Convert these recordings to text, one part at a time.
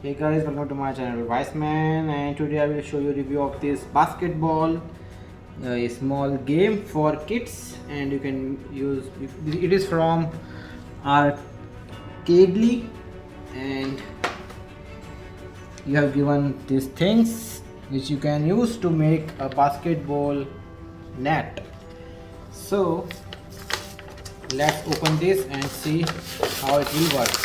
Hey guys, welcome to my channel Viceman, and today I will show you a review of this basketball, a small game for kids, and you can use it is from Arcady, and you have given these things which you can use to make a basketball net. So let's open this and see how it will work.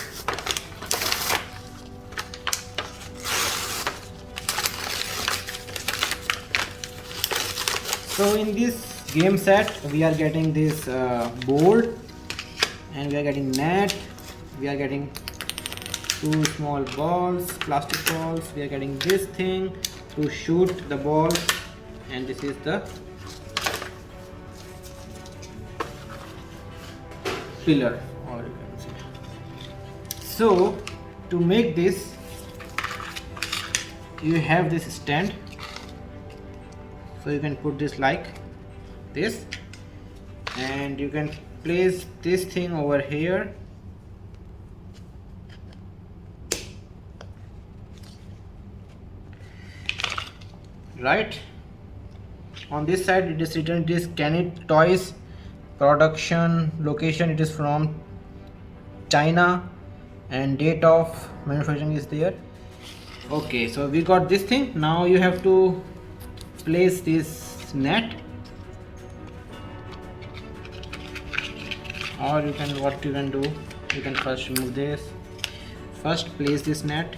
So in this game set we are getting this board, and we are getting net, we are getting two small balls, plastic balls, we are getting this thing to shoot the ball, and this is the pillar, or you can say. So to make this you have this stand, so you can put this like this, and you can place this thing over here, right? On this side it is written, it is Canet Toys production location, it is from China, and date of manufacturing is there. Okay, so we got this thing. Now you have to place this net, or you can, what you can do, you can first remove this, first place this net,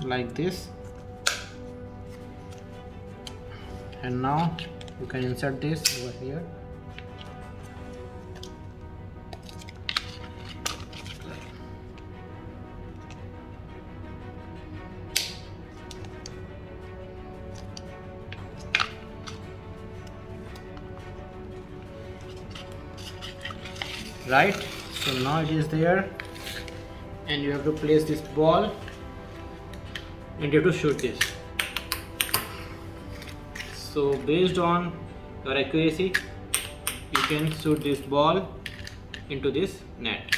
like this, and now you can insert this over here. Right, so now it is there, and you have to place this ball and you have to shoot this. So based on your accuracy you can shoot this ball into this net.